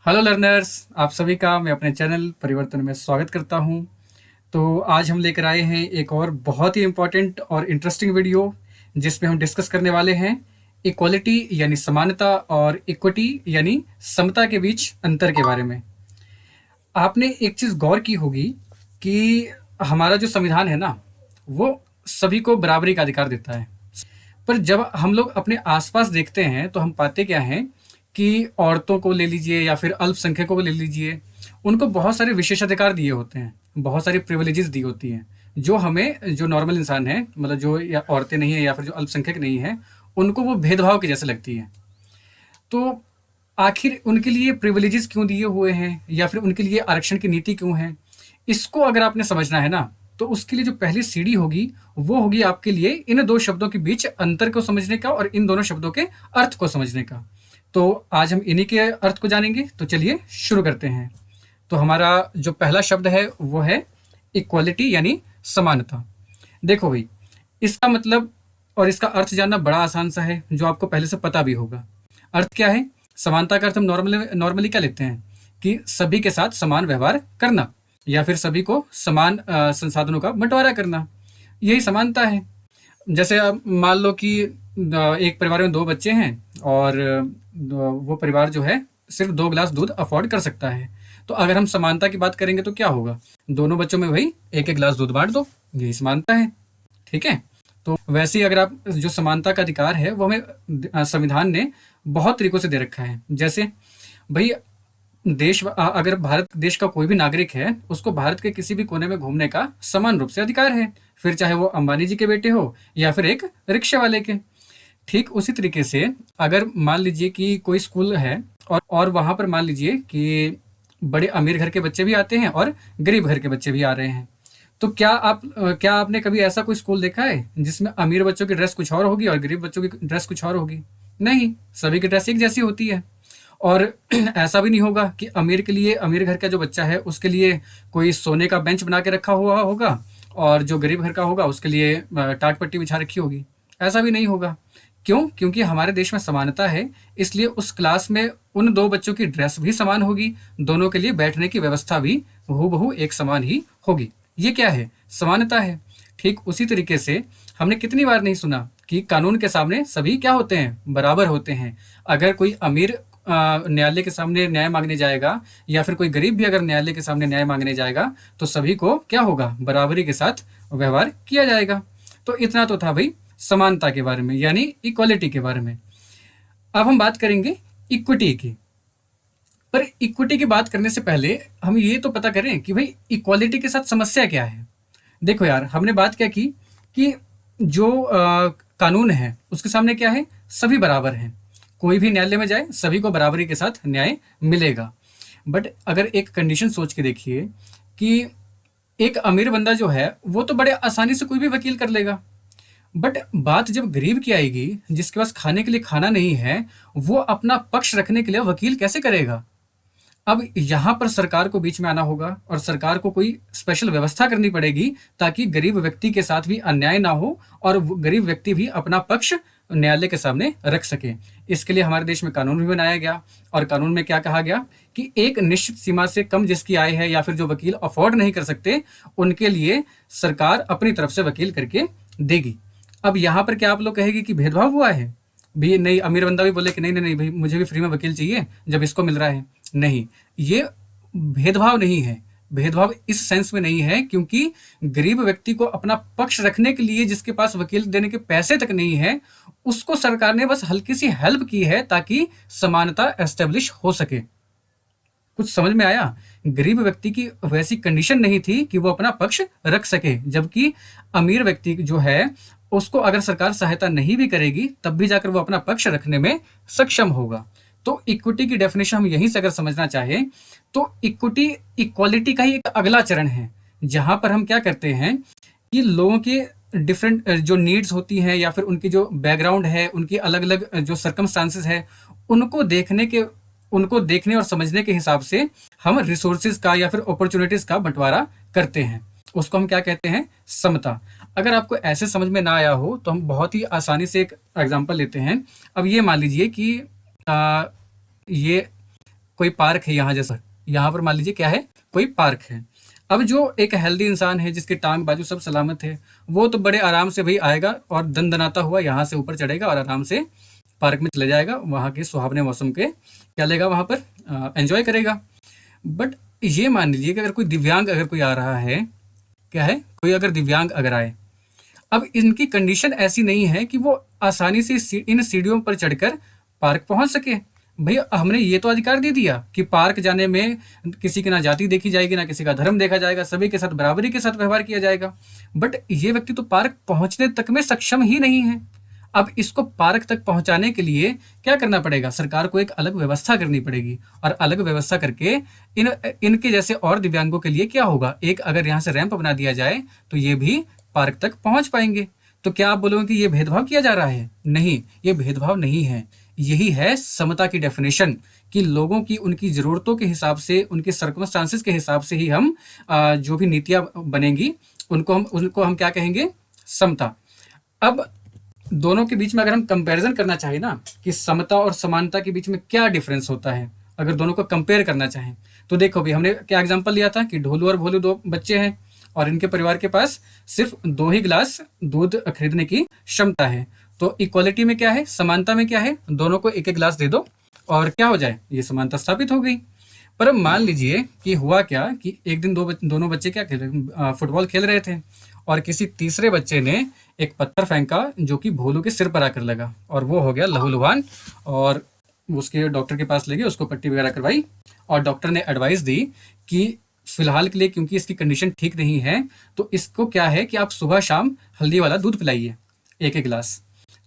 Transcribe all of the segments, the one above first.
Hello learners, आप सभी का मैं अपने चैनल परिवर्तन में स्वागत करता हूं। तो आज हम लेकर आए हैं एक और बहुत ही इम्पोर्टेंट और इंटरेस्टिंग वीडियो, जिसमें हम डिस्कस करने वाले हैं इक्वालिटी यानी समानता और इक्विटी यानी समता के बीच अंतर के बारे में। आपने एक चीज़ गौर की होगी कि हमारा जो संविधान है ना, वो सभी को बराबरी का अधिकार देता है। पर जब हम लोग अपने आसपास देखते हैं तो हम पाते क्या हैं कि औरतों को ले लीजिए या फिर अल्पसंख्यकों को ले लीजिए, उनको बहुत सारे विशेषाधिकार दिए होते हैं, बहुत सारी प्रिविलेजेस दी होती हैं, जो हमें जो नॉर्मल इंसान है, मतलब जो या औरतें नहीं है या फिर जो अल्पसंख्यक नहीं है, उनको वो भेदभाव के जैसे लगती है। तो आखिर उनके लिए प्रिविलेजेस क्यों दिए हुए हैं या फिर उनके लिए आरक्षण की नीति क्यों है, इसको अगर आपने समझना है ना, तो उसके लिए जो पहली सीढ़ी होगी वो होगी आपके लिए इन दो शब्दों के बीच अंतर को समझने का और इन दोनों शब्दों के अर्थ को समझने का। तो आज हम इन्हीं के अर्थ को जानेंगे, तो चलिए शुरू करते हैं। तो हमारा जो पहला शब्द है वो है इक्वालिटी यानी समानता। देखो भाई, इसका मतलब और इसका अर्थ जानना बड़ा आसान सा है, जो आपको पहले से पता भी होगा। अर्थ क्या है? समानता का अर्थ हम नॉर्मली क्या लेते हैं कि सभी के साथ समान व्यवहार करना या फिर सभी को समान संसाधनों का बंटवारा करना, यही समानता है। जैसे आप मान लो कि एक परिवार में दो बच्चे हैं और वो परिवार जो है सिर्फ 2 गिलास दूध अफोर्ड कर सकता है। तो अगर हम समानता की बात करेंगे तो क्या होगा? दोनों बच्चों में भाई एक एक गिलास दूध बांट दो, यही समानता है। ठीक है। तो वैसे ही अगर आप जो समानता का अधिकार है वो हमें संविधान ने बहुत तरीकों से दे रखा है। जैसे भाई अगर भारत देश का कोई भी नागरिक है, उसको भारत के किसी भी कोने में घूमने का समान रूप से अधिकार है, फिर चाहे वो अंबानी जी के बेटे हो या फिर एक रिक्शा वाले के। ठीक उसी तरीके से अगर मान लीजिए कि कोई स्कूल है और वहां पर मान लीजिए कि बड़े अमीर घर के बच्चे भी आते हैं और गरीब घर के बच्चे भी आ रहे हैं, तो क्या आपने कभी ऐसा कोई स्कूल देखा है जिसमें अमीर बच्चों की ड्रेस कुछ और होगी और गरीब बच्चों की ड्रेस कुछ और होगी? नहीं, सभी की ड्रेस एक जैसी होती है। और ऐसा भी नहीं होगा कि अमीर के लिए, अमीर घर का जो बच्चा है उसके लिए कोई सोने का बेंच बना के रखा हुआ होगा और जो गरीब घर का होगा उसके लिए टाट पट्टी बिछा रखी होगी। ऐसा भी नहीं होगा। क्यों? क्योंकि हमारे देश में समानता है, इसलिए उस क्लास में उन दो बच्चों की ड्रेस भी समान होगी, दोनों के लिए बैठने की व्यवस्था भी हूबहू एक समान ही होगी। ये क्या है? समानता है। ठीक उसी तरीके से हमने कितनी बार नहीं सुना कि कानून के सामने सभी क्या होते हैं? बराबर होते हैं। अगर कोई अमीर न्यायालय के सामने न्याय मांगने जाएगा या फिर कोई गरीब भी अगर न्यायालय के सामने न्याय मांगने जाएगा, तो सभी को क्या होगा? बराबरी के साथ व्यवहार किया जाएगा। तो इतना तो था भाई समानता के बारे में, यानी इक्वालिटी के बारे में। अब हम बात करेंगे इक्विटी की। पर इक्विटी की बात करने से पहले हम ये तो पता करें कि भाई इक्वालिटी के साथ समस्या क्या है। देखो यार, हमने बात क्या की कि जो कानून है उसके सामने क्या है? सभी बराबर हैं। कोई भी न्यायालय में जाए, सभी को बराबरी के साथ न्याय मिलेगा। बट अगर एक कंडीशन सोच के देखिए कि एक अमीर बंदा जो है वो तो बड़े आसानी से कोई भी वकील कर लेगा, बट बात जब गरीब की आएगी, जिसके पास खाने के लिए खाना नहीं है, वो अपना पक्ष रखने के लिए वकील कैसे करेगा? अब यहाँ पर सरकार को बीच में आना होगा और सरकार को कोई स्पेशल व्यवस्था करनी पड़ेगी ताकि गरीब व्यक्ति के साथ भी अन्याय ना हो और गरीब व्यक्ति भी अपना पक्ष न्यायालय के सामने रख सके। इसके लिए हमारे देश में कानून भी बनाया गया और कानून में क्या कहा गया कि एक निश्चित सीमा से कम जिसकी आय है या फिर जो वकील अफोर्ड नहीं कर सकते, उनके लिए सरकार अपनी तरफ से वकील करके देगी। अब यहाँ पर क्या आप लोग कहेंगे कि भेदभाव हुआ है? भी नहीं, अमीर बंदा भी बोले कि नहीं नहीं नहीं भाई, मुझे भी फ्री में वकील चाहिए जब इसको मिल रहा है। नहीं, ये भेदभाव नहीं है। भेदभाव इस सेंस में नहीं है, क्योंकि गरीब व्यक्ति को अपना पक्ष रखने के लिए जिसके पास वकील देने के पैसे तक नहीं है, उसको सरकार ने बस हल्की सी हेल्प की है ताकि समानता एस्टेब्लिश हो सके। कुछ समझ में आया? गरीब व्यक्ति की वैसी कंडीशन नहीं थी कि वो अपना पक्ष रख सके, जबकि अमीर व्यक्ति जो है उसको अगर सरकार सहायता नहीं भी करेगी तब भी जाकर वो अपना पक्ष रखने में सक्षम होगा। तो इक्विटी की डेफिनेशन हम यहीं से अगर समझना चाहें तो इक्विटी इक्वालिटी का ही एक अगला चरण है, जहां पर हम क्या करते हैं कि लोगों के डिफरेंट जो नीड्स होती हैं या फिर उनकी जो बैकग्राउंड है, उनकी अलग अलग जो सर्कमस्टांसेस है, उनको देखने और समझने के हिसाब से हम रिसोर्सेज का या फिर अपॉर्चुनिटीज का बंटवारा करते हैं। उसको हम क्या कहते हैं? समता। अगर आपको ऐसे समझ में ना आया हो तो हम बहुत ही आसानी से एक एग्जांपल लेते हैं। अब ये मान लीजिए कि ये कोई पार्क है यहाँ जैसा, यहाँ पर मान लीजिए क्या है, कोई पार्क है। अब जो एक हेल्दी इंसान है जिसके टांग बाजू सब सलामत है, वो तो बड़े आराम से भाई आएगा और दनदनाता हुआ यहाँ से ऊपर चढ़ेगा और आराम से पार्क में चले जाएगा, वहाँ के सुहावने मौसम के क्या लेगा, वहाँ पर एंजॉय करेगा। बट ये मान लीजिए कि अगर कोई दिव्यांग अगर कोई आ रहा है, क्या है, कोई अगर दिव्यांग अगर आए, अब इनकी कंडीशन ऐसी नहीं है कि वो आसानी से इन सीढ़ियों पर चढ़कर पार्क पहुंच सके। भैया हमने ये तो अधिकार दे दिया कि पार्क जाने में किसी की ना जाति देखी जाएगी, ना किसी का धर्म देखा जाएगा, सभी के साथ बराबरी के साथ व्यवहार किया जाएगा। बट ये व्यक्ति तो पार्क पहुंचने तक में सक्षम ही नहीं है। अब इसको पार्क तक पहुंचाने के लिए क्या करना पड़ेगा, सरकार को एक अलग व्यवस्था करनी पड़ेगी, और अलग व्यवस्था करके इनके जैसे और दिव्यांगों के लिए क्या होगा, एक अगर यहाँ से रैंप बना दिया जाए तो ये भी पार्क तक पहुंच पाएंगे। तो क्या आप बोलोगे कि ये भेदभाव किया जा रहा है? नहीं, ये भेदभाव नहीं है। यही है समता की डेफिनेशन, कि लोगों की उनकी ज़रूरतों के हिसाब से, उनके सर्कमस्टांसेस के हिसाब से ही हम जो भी नीतियाँ बनेंगी उनको हम क्या कहेंगे, समता। अब दोनों के बीच में अगर हम कंपैरिजन करना चाहें ना, कि समता और समानता के बीच में क्या डिफरेंस होता है, अगर दोनों को कंपेयर करना चाहें, तो देखो भाई हमने क्या एग्जांपल लिया था कि ढोलू और भोलू दो बच्चे हैं और इनके परिवार के पास सिर्फ 2 ही गिलास दूध खरीदने की क्षमता है। तो इक्वालिटी में क्या है, समानता में क्या है, दोनों को एक एक गिलास दे दो और क्या हो जाए, ये समानता स्थापित हो गई। पर अब मान लीजिए कि हुआ क्या कि एक दिन दोनों बच्चे क्या फुटबॉल खेल रहे थे और किसी तीसरे बच्चे ने एक पत्थर फेंका जो कि भोलू के सिर पर आकर लगा और वो हो गया लहूलुहान, और उसके डॉक्टर के पास ले गए, उसको पट्टी वगैरह करवाई और डॉक्टर ने एडवाइस दी कि फिलहाल के लिए क्योंकि इसकी कंडीशन ठीक नहीं है तो इसको क्या है कि आप सुबह शाम हल्दी वाला दूध पिलाइए एक एक गिलास।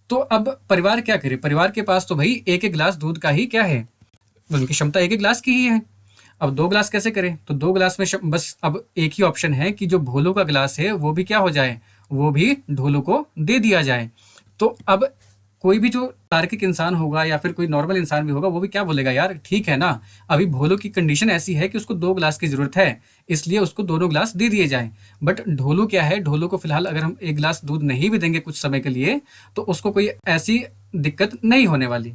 तो अब परिवार क्या करे, परिवार के पास तो भाई एक एक गिलास दूध का ही क्या है, उनकी क्षमता एक एक गिलास की ही है। अब 2 गिलास कैसे करें, तो 2 गिलास में बस अब एक ही ऑप्शन है कि जो भोलू का गिलास है वो भी क्या हो जाए, वो भी ढोलू को दे दिया जाए। तो अब कोई भी जो तार्किक इंसान होगा या फिर कोई नॉर्मल इंसान भी होगा वो भी क्या बोलेगा, यार ठीक है ना, अभी भोलू की कंडीशन ऐसी है कि उसको 2 गिलास की जरूरत है, इसलिए उसको दोनों गिलास दे दिए जाएं। बट ढोलू क्या है, ढोलू को फिलहाल अगर हम 1 गिलास दूध नहीं भी देंगे कुछ समय के लिए तो उसको कोई ऐसी दिक्कत नहीं होने वाली।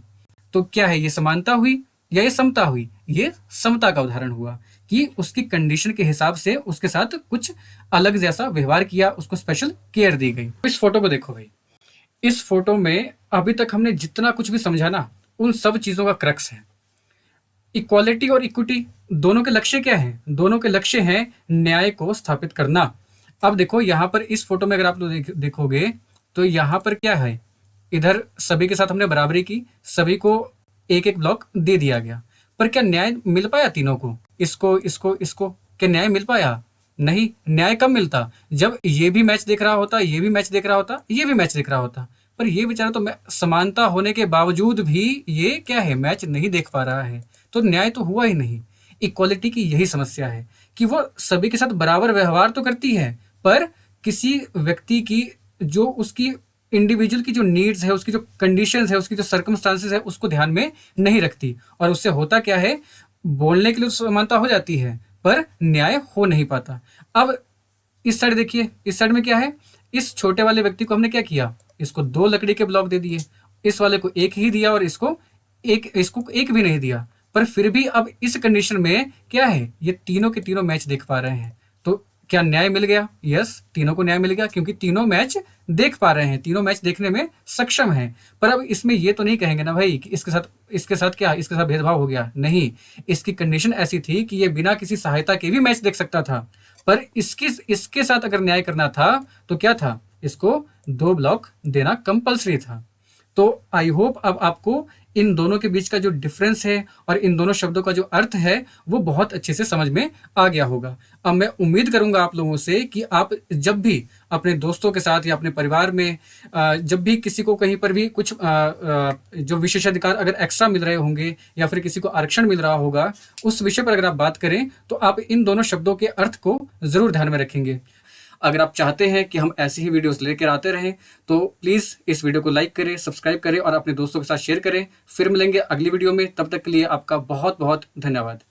तो क्या है, ये समानता हुई या ये समता हुई? ये समता का उदाहरण हुआ कि उसकी कंडीशन के हिसाब से उसके साथ कुछ अलग जैसा व्यवहार किया, उसको स्पेशल केयर दी गई। इस फोटो को देखो भाई, इस फोटो में अभी तक हमने जितना कुछ भी समझा ना, उन सब चीजों का क्रक्स है इक्वालिटी और इक्विटी। दोनों के लक्ष्य क्या है, दोनों के लक्ष्य हैं न्याय को स्थापित करना। अब देखो यहाँ पर इस फोटो में अगर आप लोग देखोगे तो यहाँ पर क्या है, इधर सभी के साथ हमने बराबरी की, सभी को एक एक ब्लॉक दे दिया गया, पर क्या न्याय मिल पाया तीनों को, इसको इसको इसको, क्या न्याय मिल पाया? नहीं। न्याय कब मिलता, जब ये भी मैच देख रहा होता, ये भी मैच देख रहा होता, ये भी मैच देख रहा होता। पर ये बेचारा तो समानता होने के बावजूद भी ये क्या है, मैच नहीं देख पा रहा है, तो न्याय तो हुआ ही नहीं। इक्वालिटी की यही समस्या है कि वो सभी के साथ बराबर व्यवहार तो करती है, पर किसी व्यक्ति की जो उसकी इंडिविजुअल की जो नीड्स है, उसकी जो कंडीशंस है, उसकी जो सर्कमस्टांसेस है, उसको ध्यान में नहीं रखती, और उससे होता क्या है, बोलने के लिए समानता हो जाती है पर न्याय हो नहीं पाता। अब इस साइड देखिए, इस साइड में क्या है, इस छोटे वाले व्यक्ति को हमने क्या किया, इसको 2 लकड़ी के ब्लॉक दे दिए, इस वाले को एक ही दिया और इसको एक भी नहीं दिया। पर फिर भी अब इस कंडीशन में क्या है, ये तीनों के तीनों मैच देख पा रहे हैं, तो क्या न्याय मिल गया? यस, तीनों को न्याय मिल गया क्योंकि तीनों मैच देख पा रहे हैं, तीनों मैच देखने में सक्षम हैं। पर अब इसमें ये तो नहीं कहेंगे ना भाई कि इसके साथ क्या, इसके साथ भेदभाव हो गया। नहीं, इसकी कंडीशन ऐसी थी कि ये बिना किसी सहायता के भी मैच देख सकता था, पर इसके साथ अगर न्याय करना था तो क्या था, इसको 2 ब्लॉक देना कंपलसरी था। तो आई होप अब आपको इन दोनों के बीच का जो डिफरेंस है और इन दोनों शब्दों का जो अर्थ है वो बहुत अच्छे से समझ में आ गया होगा। अब मैं उम्मीद करूंगा आप लोगों से कि आप जब भी अपने दोस्तों के साथ या अपने परिवार में जब भी किसी को कहीं पर भी कुछ जो विशेषाधिकार अगर एक्स्ट्रा मिल रहे होंगे या फिर किसी को आरक्षण मिल रहा होगा, उस विषय पर अगर आप बात करें तो आप इन दोनों शब्दों के अर्थ को जरूर ध्यान में रखेंगे। अगर आप चाहते हैं कि हम ऐसी ही वीडियोस लेकर आते रहें तो प्लीज़ इस वीडियो को लाइक करें, सब्सक्राइब करें और अपने दोस्तों के साथ शेयर करें। फिर मिलेंगे अगली वीडियो में, तब तक के लिए आपका बहुत बहुत धन्यवाद।